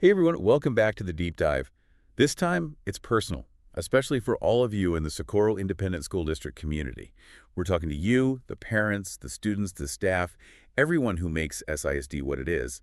Hey everyone, welcome back to the deep dive. This time, it's personal, especially for all of you in the Socorro Independent School District community. We're talking to you, the parents, the students, the staff, everyone who makes SISD what it is,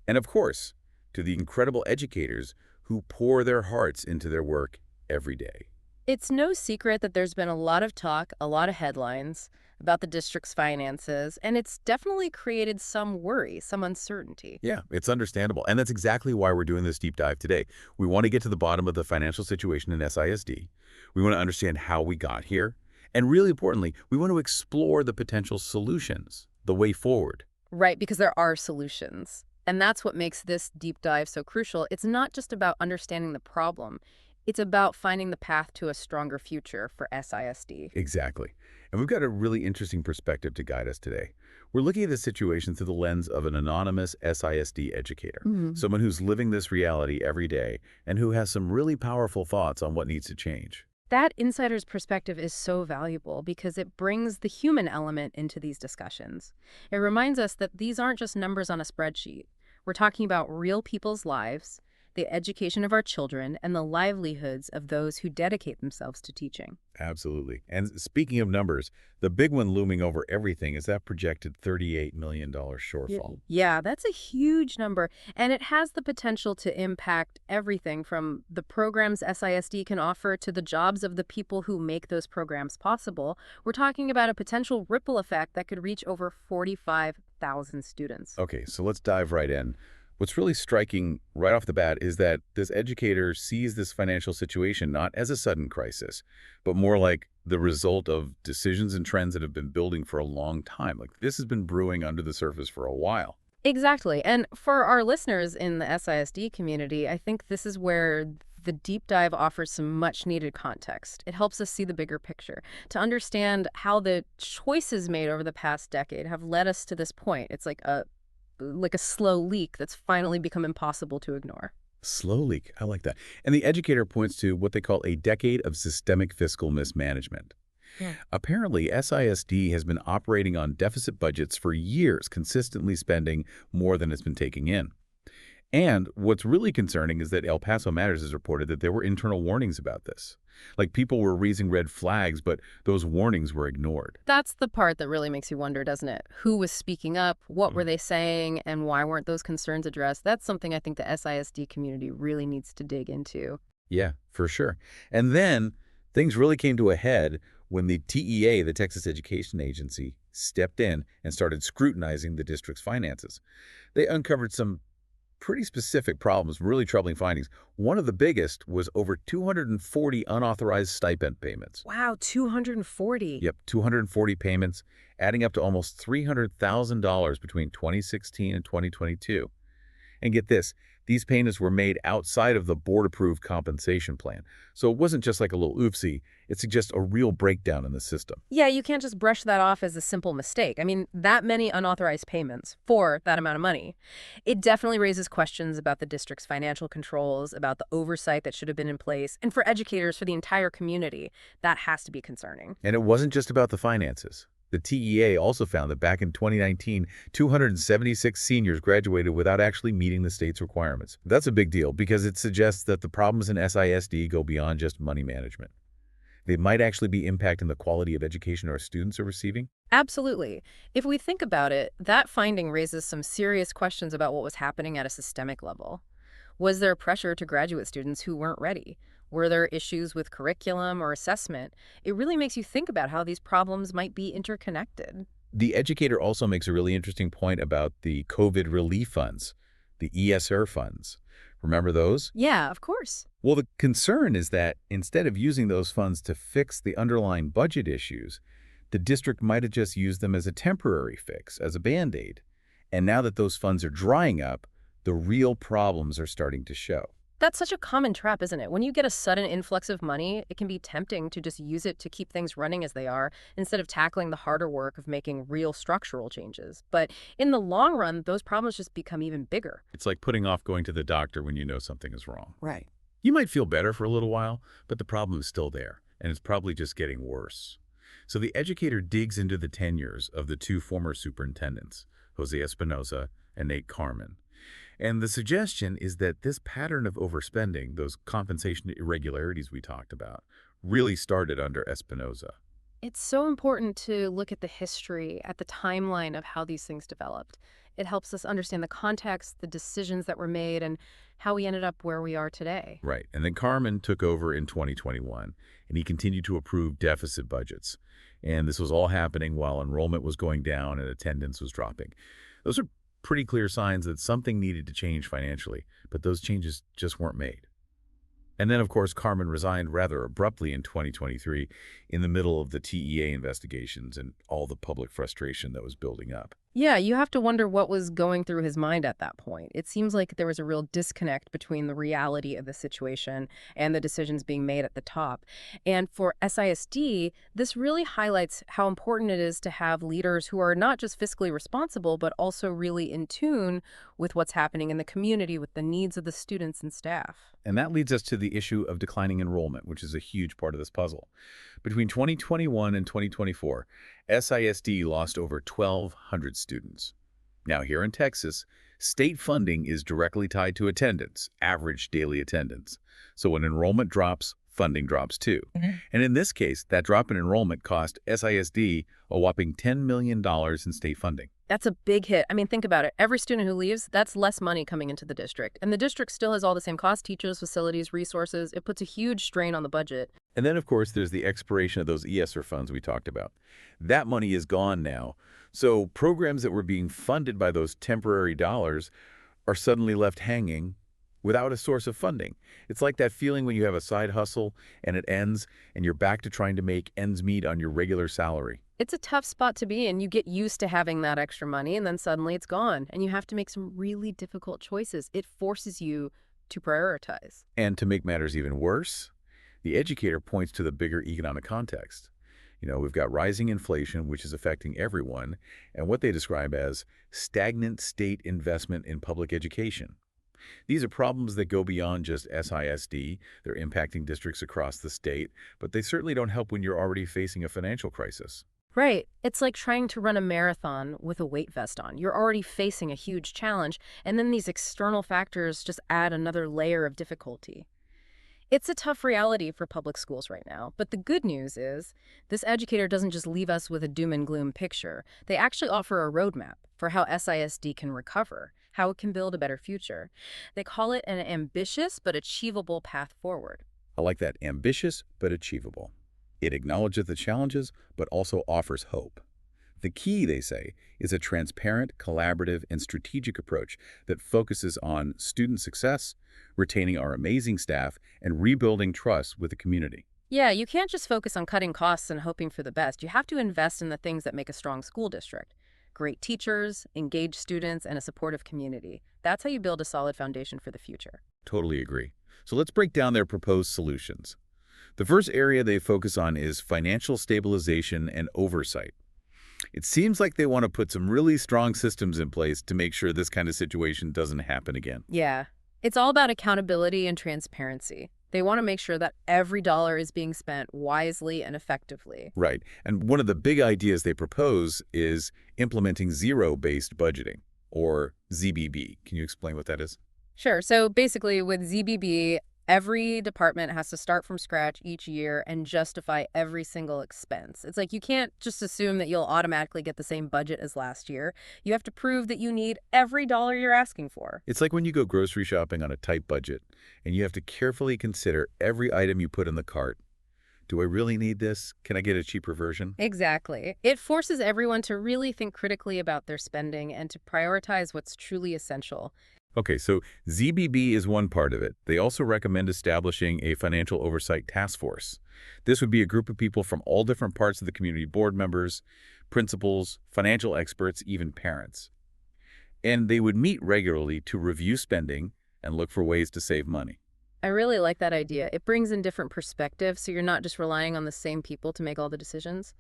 and of course, to the incredible educators who pour their hearts into their work every day. It's no secret that there's been a lot of talk, a lot of headlines about the district's finances, and it's definitely created some worry, some uncertainty. Yeah, it's understandable, and that's exactly why we're doing this deep dive today. We want to get to the bottom of the financial situation in SISD. We want to understand how we got here, and really importantly, we want to explore the potential solutions, the way forward. Right, because there are solutions. And that's what makes this deep dive so crucial. It's not just about understanding the problem. It's about finding the path to a stronger future for SISD. Exactly. And we've got a really interesting perspective to guide us today. We're looking at the situation through the lens of an anonymous SISD educator, someone who's living this reality every day and who has some really powerful thoughts on what needs to change. That insider's perspective is so valuable because it brings the human element into these discussions. It reminds us that these aren't just numbers on a spreadsheet. We're talking about real people's lives, the education of our children, and the livelihoods of those who dedicate themselves to teaching. Absolutely. And speaking of numbers, the big one looming over everything is that projected $38 million shortfall. Yeah, that's a huge number, and it has the potential to impact everything from the programs SISD can offer to the jobs of the people who make those programs possible. We're talking about a potential ripple effect that could reach over 45,000 students. Okay, so let's dive right in. What's really striking right off the bat is that this educator sees this financial situation not as a sudden crisis, but more like the result of decisions and trends that have been building for a long time. Like this has been brewing under the surface for a while. Exactly. And for our listeners in the SISD community, I think this is where the deep dive offers some much needed context. It helps us see the bigger picture, to understand how the choices made over the past decade have led us to this point. It's like a slow leak that's finally become impossible to ignore. Slow leak, I like that. And the educator points to what they call a decade of systemic fiscal mismanagement. Yeah. Apparently, SISD has been operating on deficit budgets for years, consistently spending more than it's been taking in. And what's really concerning is that El Paso Matters has reported that there were internal warnings about this. Like people were raising red flags, but those warnings were ignored. That's the part that really makes you wonder, doesn't it? Who was speaking up? What were they saying? And why weren't those concerns addressed? That's something I think the SISD community really needs to dig into. Yeah, for sure. And then things really came to a head when the TEA, the Texas Education Agency, stepped in and started scrutinizing the district's finances. They uncovered some pretty specific problems, really troubling findings. One of the biggest was over 240 unauthorized stipend payments. Wow, 240. Yep, 240 payments, adding up to almost $300,000 between 2016 and 2022. And get this, these payments were made outside of the board-approved compensation plan. So it wasn't just like a little oopsie, it suggests a real breakdown in the system. Yeah, you can't just brush that off as a simple mistake. I mean, that many unauthorized payments for that amount of money. It definitely raises questions about the district's financial controls, about the oversight that should have been in place, and for educators, for the entire community, that has to be concerning. And it wasn't just about the finances. The TEA also found that back in 2019, 276 seniors graduated without actually meeting the state's requirements. That's a big deal because it suggests that the problems in SISD go beyond just money management. They might actually be impacting the quality of education our students are receiving. Absolutely. If we think about it, that finding raises some serious questions about what was happening at a systemic level. Was there pressure to graduate students who weren't ready? Were there issues with curriculum or assessment? It really makes you think about how these problems might be interconnected. The educator also makes a really interesting point about the COVID relief funds, the ESR funds. Remember those? Yeah, of course. Well, the concern is that instead of using those funds to fix the underlying budget issues, the district might have just used them as a temporary fix, as a Band-Aid. And now that those funds are drying up, the real problems are starting to show. That's such a common trap, isn't it? When you get a sudden influx of money, it can be tempting to just use it to keep things running as they are, instead of tackling the harder work of making real structural changes. But in the long run, those problems just become even bigger. It's like putting off going to the doctor when you know something is wrong. Right. You might feel better for a little while, but the problem is still there, and it's probably just getting worse. So the educator digs into the tenures of the two former superintendents, Jose Espinoza and Nate Carmen. And the suggestion is that this pattern of overspending, those compensation irregularities we talked about, really started under Espinoza. It's so important to look at the history, at the timeline of how these things developed. It helps us understand the context, the decisions that were made, and how we ended up where we are today. Right. And then Carmen took over in 2021, and he continued to approve deficit budgets. And this was all happening while enrollment was going down and attendance was dropping. Those are pretty clear signs that something needed to change financially, but those changes just weren't made. And then, of course, Carmen resigned rather abruptly in 2023 in the middle of the TEA investigations and all the public frustration that was building up. Yeah, you have to wonder what was going through his mind at that point. It seems like there was a real disconnect between the reality of the situation and the decisions being made at the top. And for SISD, this really highlights how important it is to have leaders who are not just fiscally responsible, but also really in tune with what's happening in the community, with the needs of the students and staff. And that leads us to the issue of declining enrollment, which is a huge part of this puzzle. Between 2021 and 2024, SISD lost over 1,200 students. Now, here in Texas, state funding is directly tied to attendance, average daily attendance. So when enrollment drops, funding drops too. And in this case, that drop in enrollment cost SISD a whopping $10 million in state funding. That's a big hit. I mean, think about it. Every student who leaves, that's less money coming into the district. And the district still has all the same costs, teachers, facilities, resources. It puts a huge strain on the budget. And then, of course, there's the expiration of those ESSER funds we talked about. That money is gone now. So programs that were being funded by those temporary dollars are suddenly left hanging without a source of funding. It's like that feeling when you have a side hustle and it ends and you're back to trying to make ends meet on your regular salary. It's a tough spot to be in. You get used to having that extra money, and then suddenly it's gone. And you have to make some really difficult choices. It forces you to prioritize. And to make matters even worse, the educator points to the bigger economic context. We've got rising inflation, which is affecting everyone, and what they describe as stagnant state investment in public education. These are problems that go beyond just SISD. They're impacting districts across the state, but they certainly don't help when you're already facing a financial crisis. Right. It's like trying to run a marathon with a weight vest on. You're already facing a huge challenge, and then these external factors just add another layer of difficulty. It's a tough reality for public schools right now, but the good news is this educator doesn't just leave us with a doom and gloom picture. They actually offer a roadmap for how SISD can recover, how it can build a better future. They call it an ambitious but achievable path forward. I like that, ambitious but achievable. It acknowledges the challenges, but also offers hope. The key, they say, is a transparent, collaborative, and strategic approach that focuses on student success, retaining our amazing staff, and rebuilding trust with the community. Yeah, you can't just focus on cutting costs and hoping for the best. You have to invest in the things that make a strong school district. Great teachers, engaged students, and a supportive community. That's how you build a solid foundation for the future. Totally agree. So let's break down their proposed solutions. The first area they focus on is financial stabilization and oversight. It seems like they want to put some really strong systems in place to make sure this kind of situation doesn't happen again. Yeah, it's all about accountability and transparency. They want to make sure that every dollar is being spent wisely and effectively. Right. And one of the big ideas they propose is implementing zero-based budgeting, or ZBB. Can you explain what that is? Sure. So basically with ZBB, every department has to start from scratch each year and justify every single expense. It's like you can't just assume that you'll automatically get the same budget as last year. You have to prove that you need every dollar you're asking for. It's like when you go grocery shopping on a tight budget, and you have to carefully consider every item you put in the cart. Do I really need this? Can I get a cheaper version? Exactly. It forces everyone to really think critically about their spending and to prioritize what's truly essential. Okay, so ZBB is one part of it. They also recommend establishing a financial oversight task force. This would be a group of people from all different parts of the community, board members, principals, financial experts, even parents. And they would meet regularly to review spending and look for ways to save money. I really like that idea. It brings in different perspectives, so you're not just relying on the same people to make all the decisions.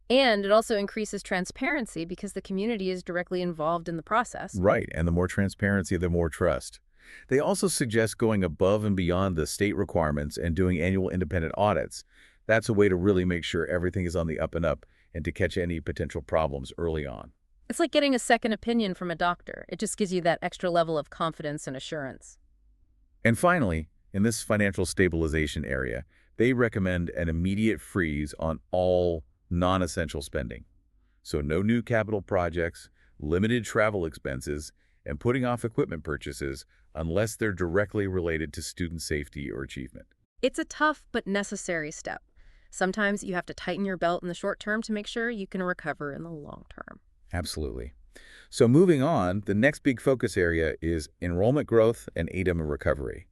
And it also increases transparency because the community is directly involved in the process. Right, and the more transparency, the more trust. They also suggest going above and beyond the state requirements and doing annual independent audits. That's a way to really make sure everything is on the up and up and to catch any potential problems early on. It's like getting a second opinion from a doctor. It just gives you that extra level of confidence and assurance. And finally, in this financial stabilization area, they recommend an immediate freeze on all non-essential spending. So no new capital projects, limited travel expenses, and putting off equipment purchases unless they're directly related to student safety or achievement. It's a tough but necessary step. Sometimes you have to tighten your belt in the short term to make sure you can recover in the long term. Absolutely. So moving on, the next big focus area is enrollment growth and ADEM recovery,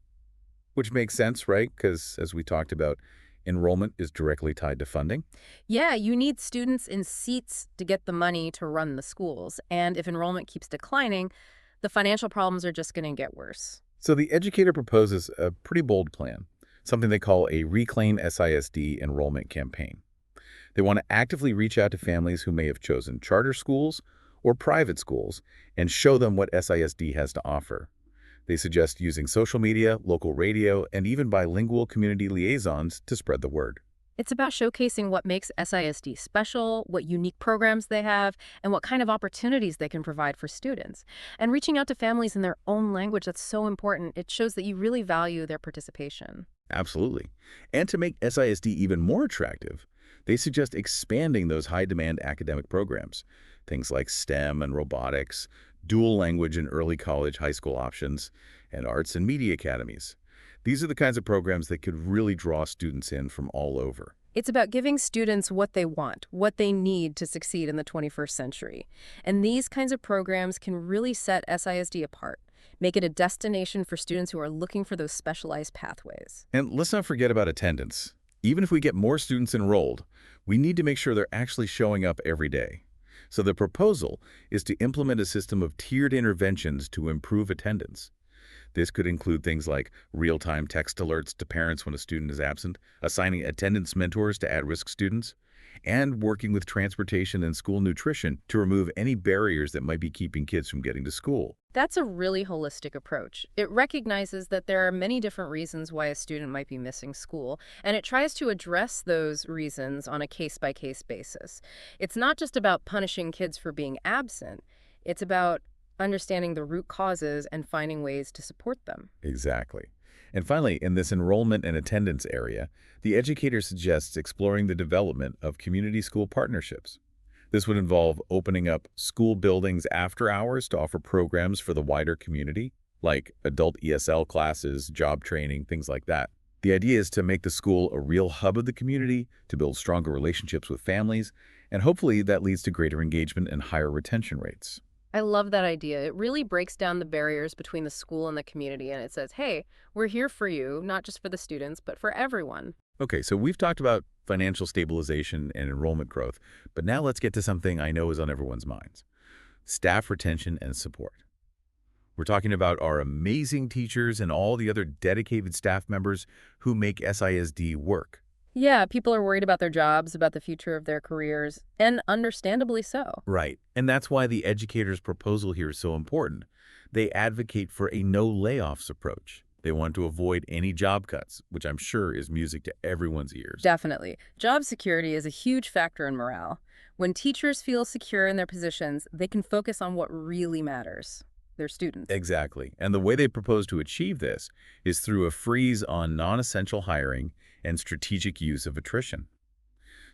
which makes sense, right? Because as we talked about, enrollment is directly tied to funding. Yeah, you need students in seats to get the money to run the schools. And if enrollment keeps declining, the financial problems are just going to get worse. So the educator proposes a pretty bold plan, something they call a Reclaim SISD enrollment campaign. They want to actively reach out to families who may have chosen charter schools or private schools and show them what SISD has to offer. They suggest using social media, local radio, and even bilingual community liaisons to spread the word. It's about showcasing what makes SISD special, what unique programs they have, and what kind of opportunities they can provide for students. And reaching out to families in their own language, that's so important. It shows that you really value their participation. Absolutely. And to make SISD even more attractive, they suggest expanding those high-demand academic programs, things like STEM and robotics, dual language and early college high school options, and arts and media academies. These are the kinds of programs that could really draw students in from all over. It's about giving students what they want, what they need to succeed in the 21st century. And these kinds of programs can really set SISD apart, make it a destination for students who are looking for those specialized pathways. And let's not forget about attendance. Even if we get more students enrolled, we need to make sure they're actually showing up every day. So the proposal is to implement a system of tiered interventions to improve attendance. This could include things like real-time text alerts to parents when a student is absent, assigning attendance mentors to at-risk students, and working with transportation and school nutrition to remove any barriers that might be keeping kids from getting to school. That's a really holistic approach. It recognizes that there are many different reasons why a student might be missing school, and it tries to address those reasons on a case-by-case basis. It's not just about punishing kids for being absent. It's about understanding the root causes and finding ways to support them. Exactly. And finally, in this enrollment and attendance area, the educator suggests exploring the development of community school partnerships. This would involve opening up school buildings after hours to offer programs for the wider community, like adult ESL classes, job training, things like that. The idea is to make the school a real hub of the community, to build stronger relationships with families, and hopefully that leads to greater engagement and higher retention rates. I love that idea. It really breaks down the barriers between the school and the community, and it says, hey, we're here for you, not just for the students, but for everyone. Okay, so we've talked about financial stabilization and enrollment growth, but now let's get to something I know is on everyone's minds: staff retention and support. We're talking about our amazing teachers and all the other dedicated staff members who make SISD work. Yeah, people are worried about their jobs, about the future of their careers, and understandably so. Right, and that's why the educator's proposal here is so important. They advocate for a no layoffs approach. They want to avoid any job cuts, which I'm sure is music to everyone's ears. Definitely. Job security is a huge factor in morale. When teachers feel secure in their positions, they can focus on what really matters, their students. Exactly. And the way they propose to achieve this is through a freeze on non-essential hiring and strategic use of attrition.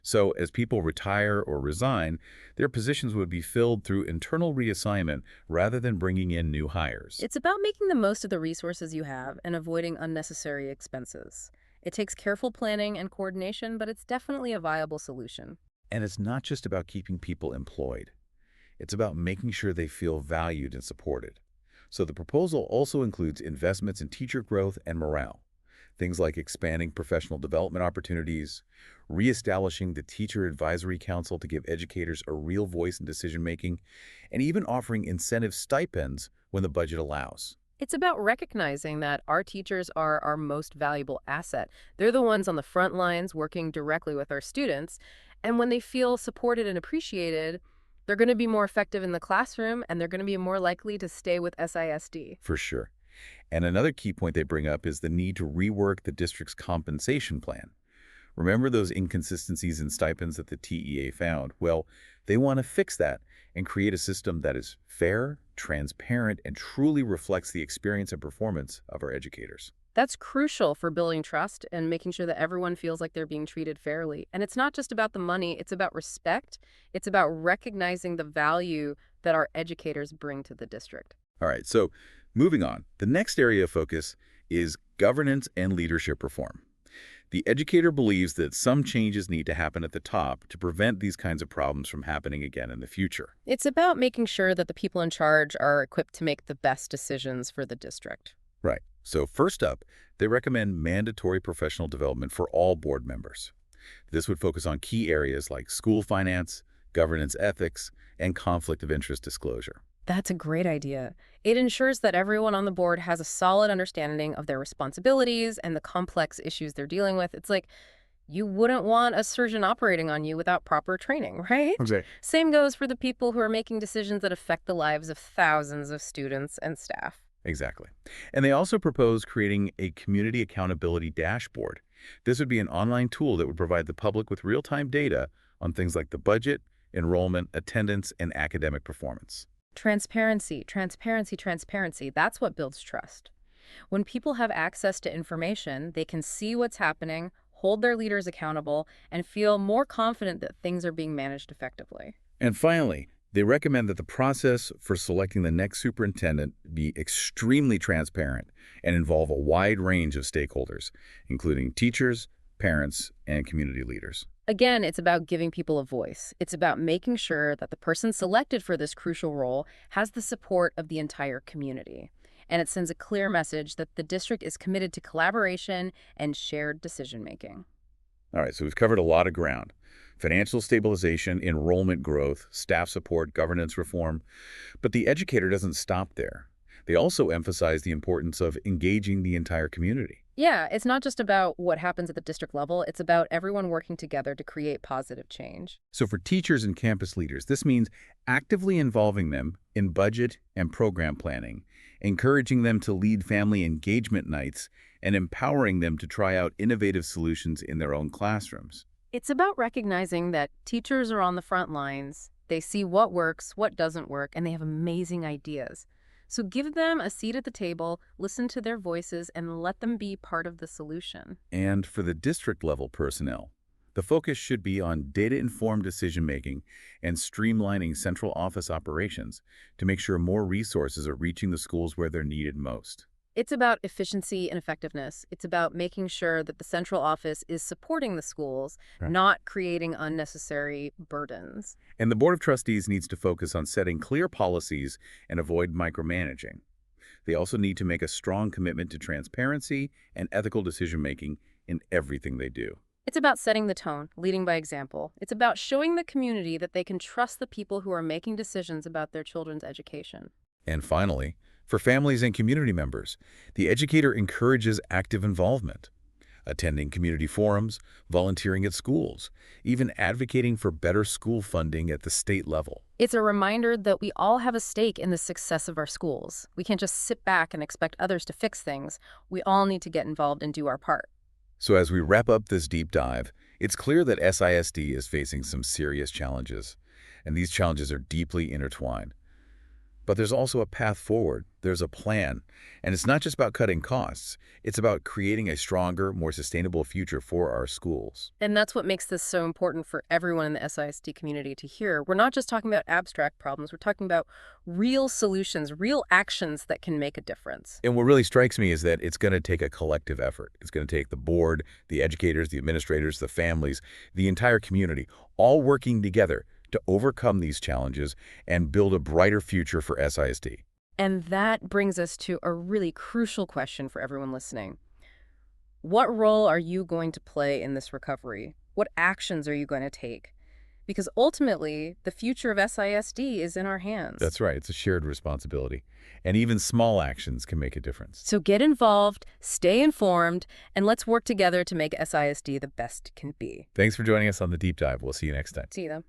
So as people retire or resign, their positions would be filled through internal reassignment rather than bringing in new hires. It's about making the most of the resources you have and avoiding unnecessary expenses. It takes careful planning and coordination, but it's definitely a viable solution. And it's not just about keeping people employed. It's about making sure they feel valued and supported. So the proposal also includes investments in teacher growth and morale. Things like expanding professional development opportunities, reestablishing the Teacher Advisory Council to give educators a real voice in decision-making, and even offering incentive stipends when the budget allows. It's about recognizing that our teachers are our most valuable asset. They're the ones on the front lines working directly with our students, and when they feel supported and appreciated, they're going to be more effective in the classroom, and they're going to be more likely to stay with SISD. For sure. And another key point they bring up is the need to rework the district's compensation plan. Remember those inconsistencies in stipends that the TEA found? Well, they want to fix that and create a system that is fair, transparent, and truly reflects the experience and performance of our educators. That's crucial for building trust and making sure that everyone feels like they're being treated fairly. And it's not just about the money, it's about respect. It's about recognizing the value that our educators bring to the district. All right, so moving on. The next area of focus is governance and leadership reform. The educator believes that some changes need to happen at the top to prevent these kinds of problems from happening again in the future. It's about making sure that the people in charge are equipped to make the best decisions for the district. Right. So first up, they recommend mandatory professional development for all board members. This would focus on key areas like school finance, governance ethics, and conflict of interest disclosure. That's a great idea. It ensures that everyone on the board has a solid understanding of their responsibilities and the complex issues they're dealing with. It's like you wouldn't want a surgeon operating on you without proper training, right? Exactly. Same goes for the people who are making decisions that affect the lives of thousands of students and staff. Exactly. And they also propose creating a community accountability dashboard. This would be an online tool that would provide the public with real-time data on things like the budget, enrollment, attendance, and academic performance. Transparency, transparency, transparency. That's what builds trust. When people have access to information, they can see what's happening, hold their leaders accountable, and feel more confident that things are being managed effectively. And finally, they recommend that the process for selecting the next superintendent be extremely transparent and involve a wide range of stakeholders, including teachers, parents, and community leaders. Again, it's about giving people a voice. It's about making sure that the person selected for this crucial role has the support of the entire community. And it sends a clear message that the district is committed to collaboration and shared decision-making. All right, so we've covered a lot of ground. Financial stabilization, enrollment growth, staff support, governance reform. But the educator doesn't stop there. They also emphasize the importance of engaging the entire community. Yeah, it's not just about what happens at the district level. It's about everyone working together to create positive change. So for teachers and campus leaders, this means actively involving them in budget and program planning, encouraging them to lead family engagement nights, and empowering them to try out innovative solutions in their own classrooms. It's about recognizing that teachers are on the front lines. They see what works, what doesn't work, and they have amazing ideas. So give them a seat at the table, listen to their voices, and let them be part of the solution. And for the district-level personnel, the focus should be on data-informed decision-making and streamlining central office operations to make sure more resources are reaching the schools where they're needed most. It's about efficiency and effectiveness. It's about making sure that the central office is supporting the schools, Right. not creating unnecessary burdens. And the Board of Trustees needs to focus on setting clear policies and avoid micromanaging. They also need to make a strong commitment to transparency and ethical decision-making in everything they do. It's about setting the tone, leading by example. It's about showing the community that they can trust the people who are making decisions about their children's education. And finally, for families and community members, the educator encourages active involvement, attending community forums, volunteering at schools, even advocating for better school funding at the state level. It's a reminder that we all have a stake in the success of our schools. We can't just sit back and expect others to fix things. We all need to get involved and do our part. So as we wrap up this deep dive, it's clear that SISD is facing some serious challenges, and these challenges are deeply intertwined. But there's also a path forward. There's a plan. And it's not just about cutting costs. It's about creating a stronger, more sustainable future for our schools. And that's what makes this so important for everyone in the SISD community to hear. We're not just talking about abstract problems. We're talking about real solutions, real actions that can make a difference. And what really strikes me is that it's going to take a collective effort. It's going to take the board, the educators, the administrators, the families, the entire community, all working together to overcome these challenges and build a brighter future for SISD. And that brings us to a really crucial question for everyone listening. What role are you going to play in this recovery? What actions are you going to take? Because ultimately, the future of SISD is in our hands. That's right. It's a shared responsibility. And even small actions can make a difference. So get involved, stay informed, and let's work together to make SISD the best it can be. Thanks for joining us on The Deep Dive. We'll see you next time. See you then.